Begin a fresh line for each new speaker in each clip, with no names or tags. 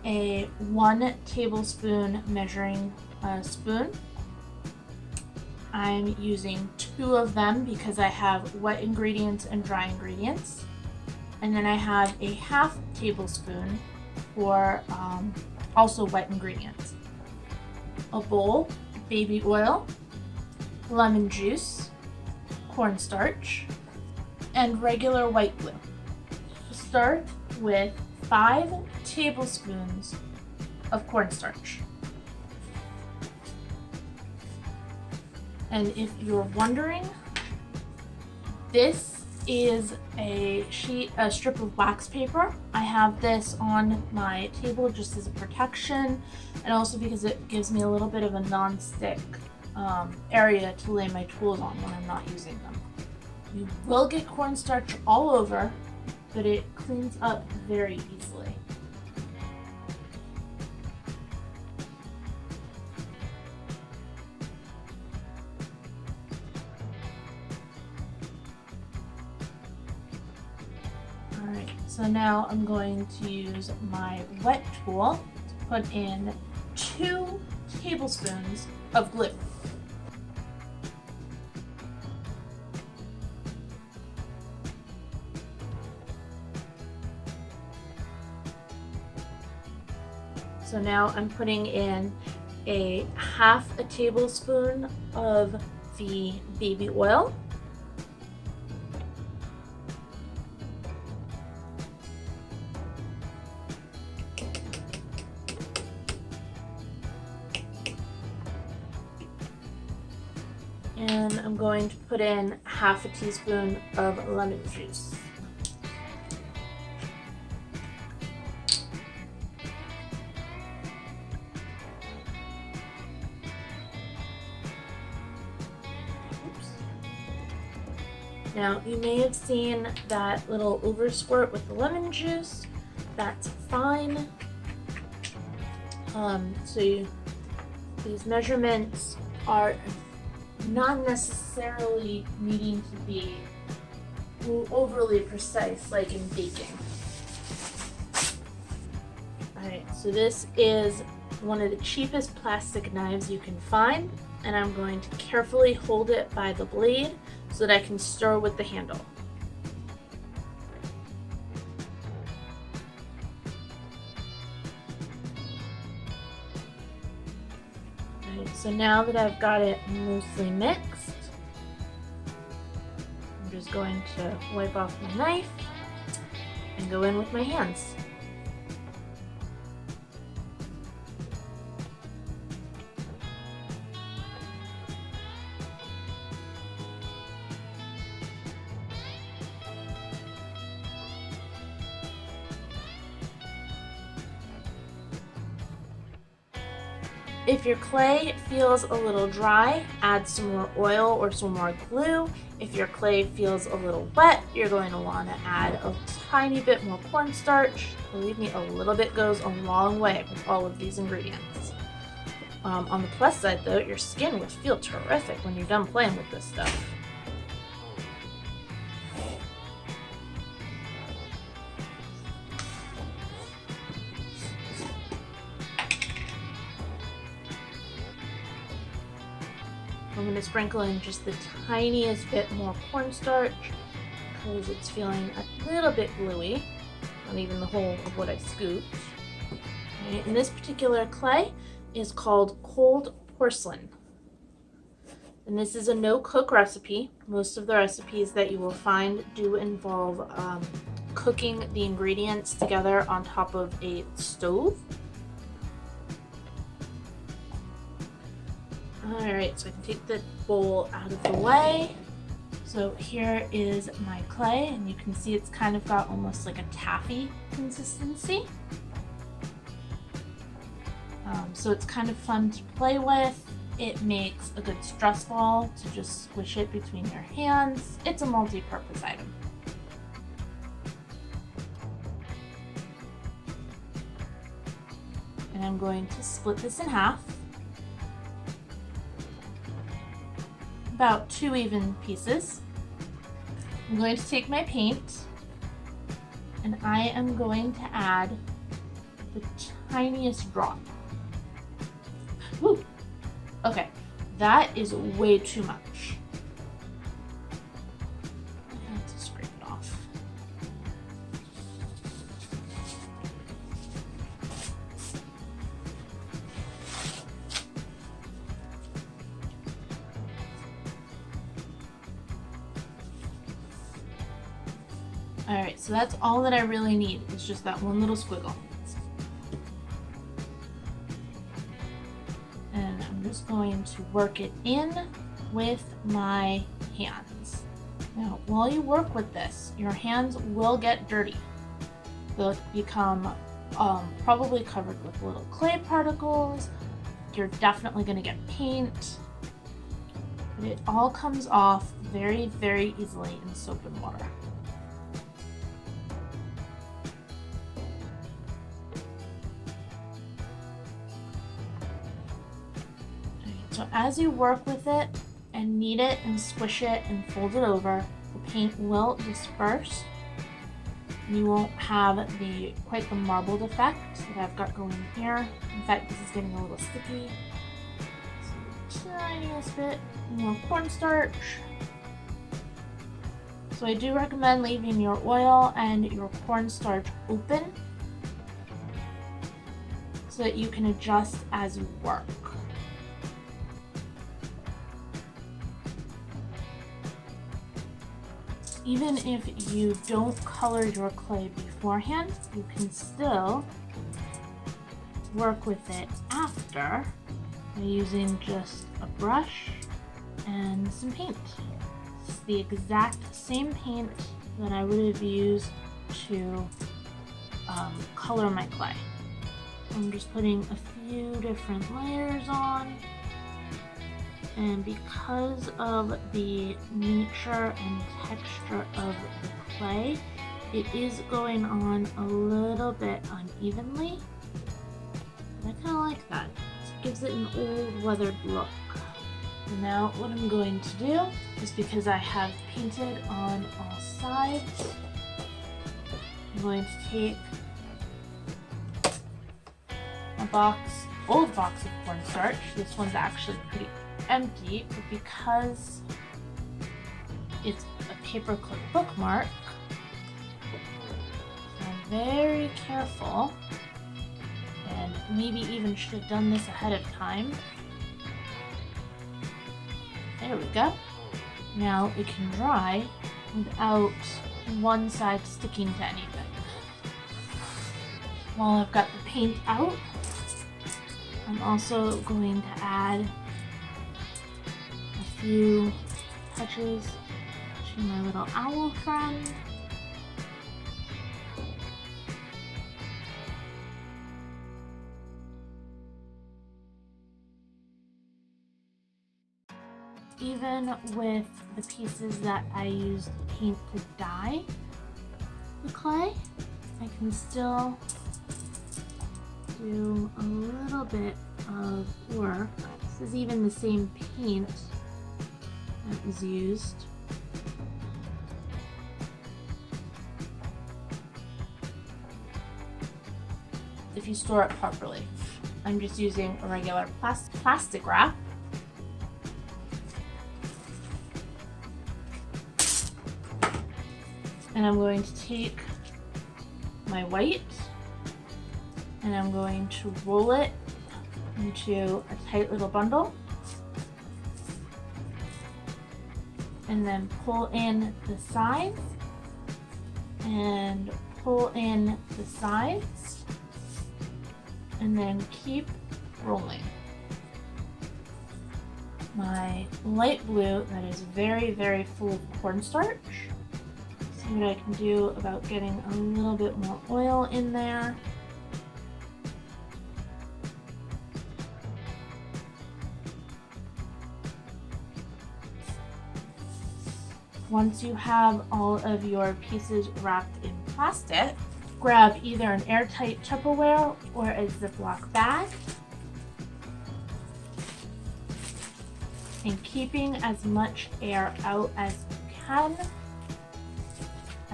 a 1 tablespoon measuring spoon. I'm using 2 of them because I have wet ingredients and dry ingredients. And then I have a half tablespoon for also wet ingredients. A bowl, baby oil, lemon juice, cornstarch, and regular white glue. Start with 5 tablespoons of cornstarch. And if you're wondering, this is a strip of wax paper. I have this on my table just as a protection, and also because it gives me a little bit of a non-stick area to lay my tools on when I'm not using them. You will get cornstarch all over, but it cleans up very easily. Alright, so now I'm going to use my wet tool to put in 2 tablespoons of glue. So now I'm putting in a half a tablespoon of the baby oil. And I'm going to put in half a teaspoon of lemon juice. Now, you may have seen that little over squirt with the lemon juice. That's fine. These measurements are not necessarily needing to be overly precise like in baking. Alright, so this is one of the cheapest plastic knives you can find, and I'm going to carefully hold it by the blade so that I can stir with the handle. Alright, so now that I've got it loosely mixed, I'm just going to wipe off my knife and go in with my hands. If your clay feels a little dry, add some more oil or some more glue. If your clay feels a little wet, you're going to want to add a tiny bit more cornstarch. Believe me, a little bit goes a long way with all of these ingredients. On the plus side though, your skin will feel terrific when you're done playing with this stuff. I'm going to sprinkle in just the tiniest bit more cornstarch because it's feeling a little bit gluey, not even the whole of what I scooped. Okay, and this particular clay is called cold porcelain. And this is a no-cook recipe. Most of the recipes that you will find do involve cooking the ingredients together on top of a stove. Alright, so I can take the bowl out of the way. So here is my clay, and you can see it's kind of got almost like a taffy consistency. So it's kind of fun to play with. It makes a good stress ball to just squish it between your hands. It's a multi-purpose item. And I'm going to split this in half. About 2 even pieces. I'm going to take my paint and I am going to add the tiniest drop. Woo. Okay, that is way too much. I have to scrape it off. Alright, so that's all that I really need. It's just that one little squiggle. And I'm just going to work it in with my hands. Now, while you work with this, your hands will get dirty. They'll become probably covered with little clay particles. You're definitely going to get paint. But it all comes off very, very easily in soap and water. So as you work with it and knead it and squish it and fold it over, the paint will disperse. You won't have quite the marbled effect that I've got going here. In fact, this is getting a little sticky. So the tiniest bit more cornstarch. So I do recommend leaving your oil and your cornstarch open so that you can adjust as you work. Even if you don't color your clay beforehand, you can still work with it after by using just a brush and some paint. It's the exact same paint that I would have used to color my clay. I'm just putting a few different layers on. And because of the nature and texture of the clay, it is going on a little bit unevenly. But I kind of like that. It gives it an old weathered look. And now what I'm going to do is, because I have painted on all sides, I'm going to take a old box of cornstarch. This one's actually pretty empty, but because it's a paperclip bookmark, I'm very careful, and maybe even should have done this ahead of time. There we go. Now it can dry without one side sticking to anything. While I've got the paint out, I'm also going to add a few touches to my little owl friend. Even with the pieces that I used paint to dye the clay, I can still do a little bit of work. This is even the same paint that was used. If you store it properly. I'm just using a regular plastic wrap. And I'm going to take my white and I'm going to roll it into a tight little bundle and then pull in the sides and pull in the sides and then keep rolling. My light blue that is very, very full of cornstarch. See what I can do about getting a little bit more oil in there. Once you have all of your pieces wrapped in plastic, grab either an airtight Tupperware or a Ziploc bag. And keeping as much air out as you can.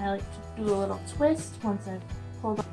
I like to do a little twist once I've pulled off.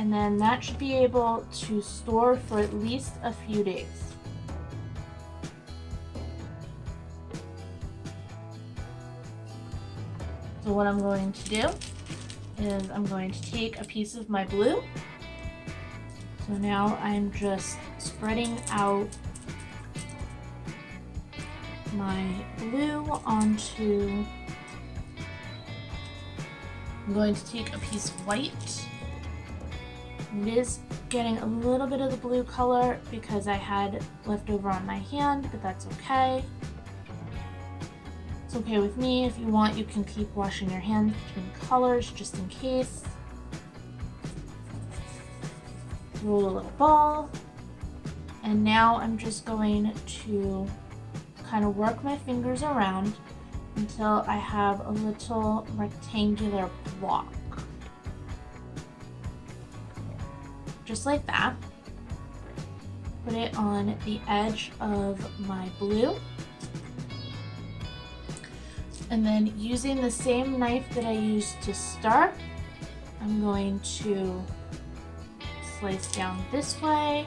and then that should be able to store for at least a few days. So what I'm going to do is I'm going to take a piece of my blue. So now I'm just spreading out my blue onto, I'm going to take a piece of white. It is getting a little bit of the blue color because I had left over on my hand, but that's okay. It's okay with me. If you want, you can keep washing your hands between colors just in case. Roll a little ball. And now I'm just going to kind of work my fingers around until I have a little rectangular block. Just like that. Put it on the edge of my blue. And then using the same knife that I used to start, I'm going to slice down this way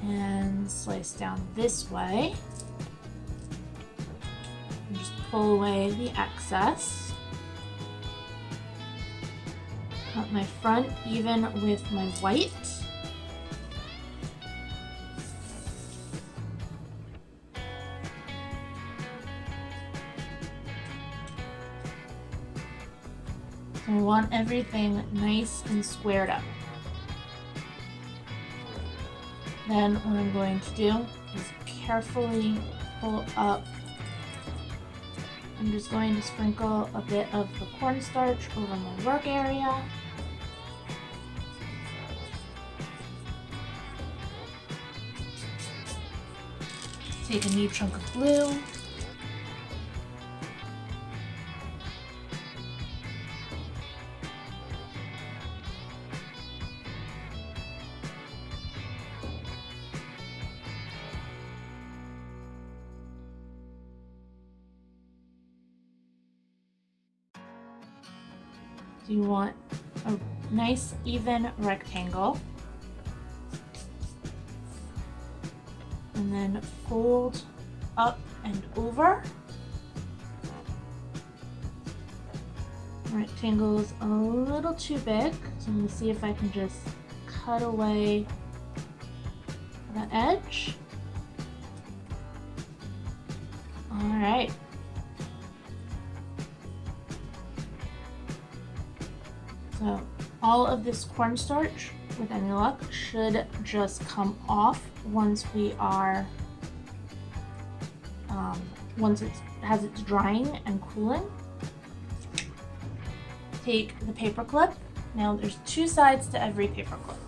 and slice down this way. And just pull away the excess. Cut my front even with my white. So I want everything nice and squared up. Then what I'm going to do is carefully pull up. I'm just going to sprinkle a bit of the cornstarch over my work area. Take a new chunk of glue. So you want a nice even rectangle. And then fold up and over. The rectangle is a little too big, so I'm going to see if I can just cut away the edge. All right. So all of this cornstarch, with any luck, should just come off once we are, once it has its drying and cooling. Take the paper clip. Now there's two sides to every paper clip.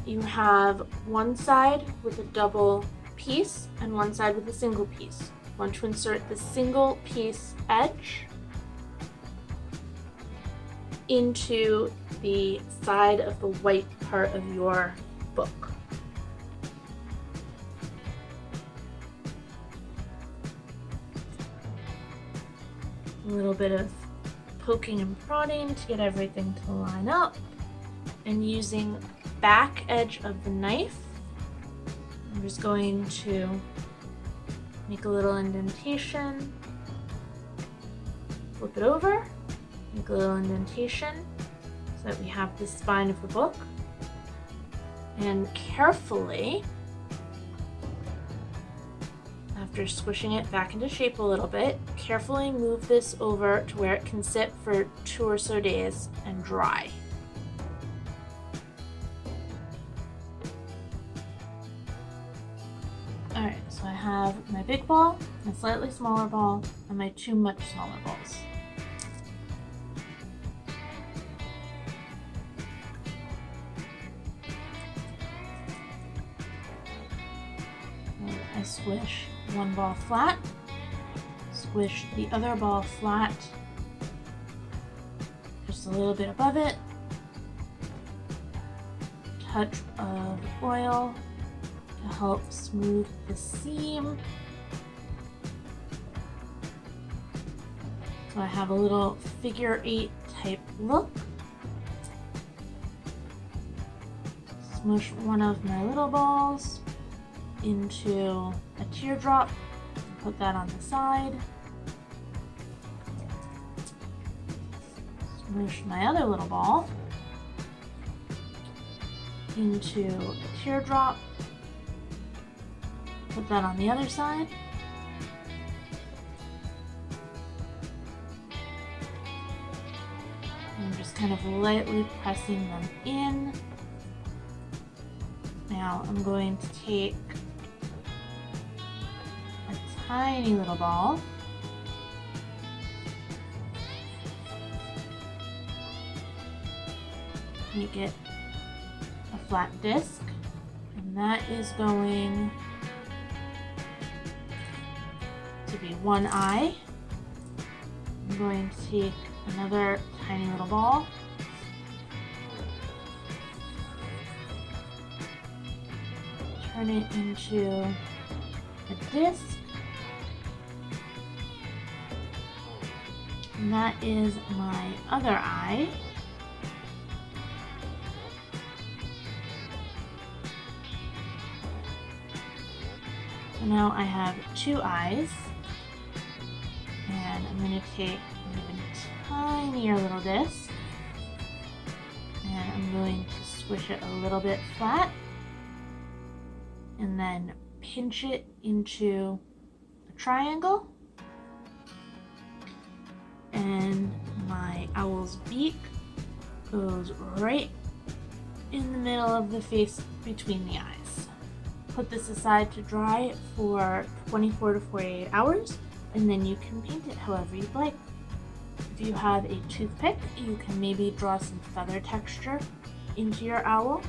You have one side with a double piece and one side with a single piece. You want to insert the single piece edge into the side of the white part of your book. A little bit of poking and prodding to get everything to line up, and using the back edge of the knife, I'm just going to make a little indentation, flip it over, make a little indentation so that we have the spine of the book, and carefully, after squishing it back into shape a little bit, carefully move this over to where it can sit for 2 or so days and dry. Alright, so I have my big ball, my slightly smaller ball, and my two much smaller balls. I squish one ball flat, squish the other ball flat, just a little bit above it, touch of oil to help smooth the seam. So I have a little figure 8 type look. smush one of my little balls into a teardrop, put that on the side. Smush my other little ball into a teardrop, put that on the other side. I'm just kind of lightly pressing them in. Now I'm going to take a tiny little ball, make it a flat disc, and that is going to be one eye. I'm going to take another tiny little ball, turn it into a disc, and that is my other eye. So now I have two eyes, and I'm going to take an even tinier little disc, and I'm going to squish it a little bit flat, and then pinch it into a triangle, and my owl's beak goes right in the middle of the face between the eyes. Put this aside to dry for 24 to 48 hours, and then you can paint it however you'd like. If you have a toothpick, you can maybe draw some feather texture into your owl.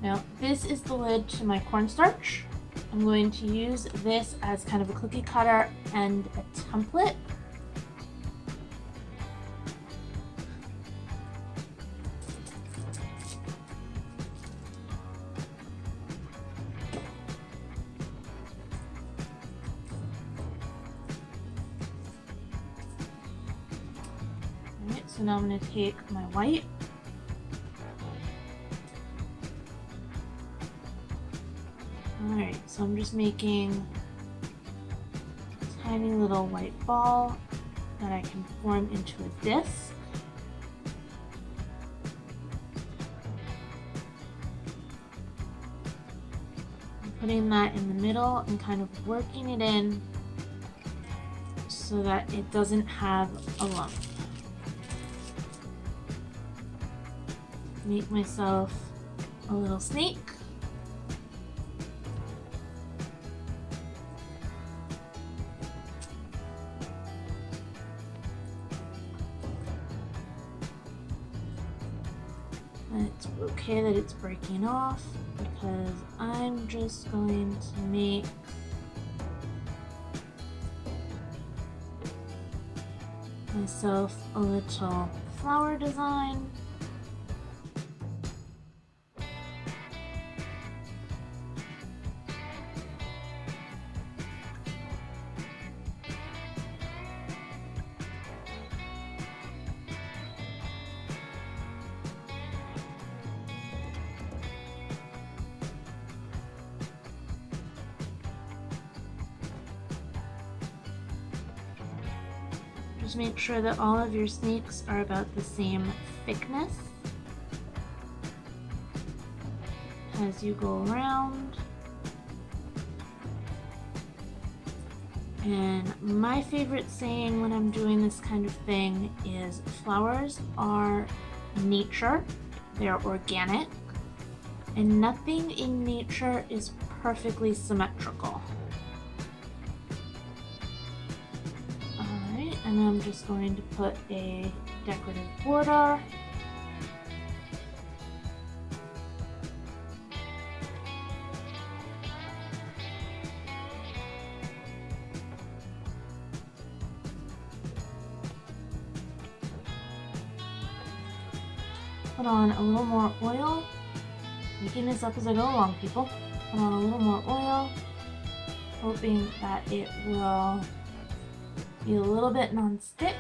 Now, this is the lid to my cornstarch. I'm going to use this as kind of a cookie cutter and a template. So now I'm going to take my white, alright, so I'm just making a tiny little white ball that I can form into a disc. I'm putting that in the middle and kind of working it in so that it doesn't have a lump. Make myself a little snake. And it's okay that it's breaking off because I'm just going to make myself a little flower design. Just make sure that all of your snakes are about the same thickness as you go around. And my favorite saying when I'm doing this kind of thing is flowers are nature, they're organic, and nothing in nature is perfectly symmetrical. And I'm just going to put a decorative border. Put on a little more oil. Making this up as I go along, people. Put on a little more oil, hoping that it will be a little bit non-stick.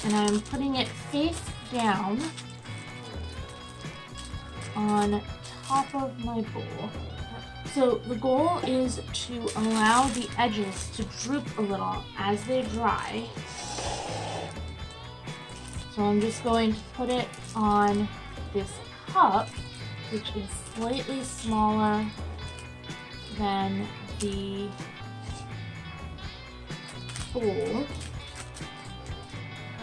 and I'm putting it face down on top of my bowl. So the goal is to allow the edges to droop a little as they dry. So I'm just going to put it on this cup, which is slightly smaller than the bowl.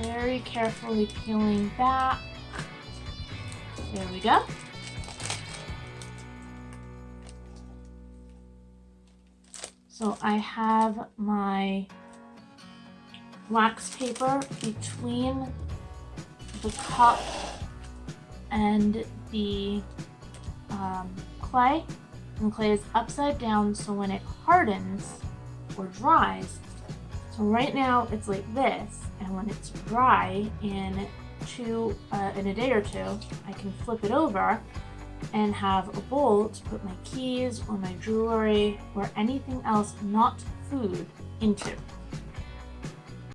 Very carefully peeling back. There we go. So I have my wax paper between the cup and the clay, and clay is upside down, so when it hardens or dries, so right now it's like this, and when it's dry in a day or two, I can flip it over and have a bowl to put my keys or my jewelry or anything else not food into.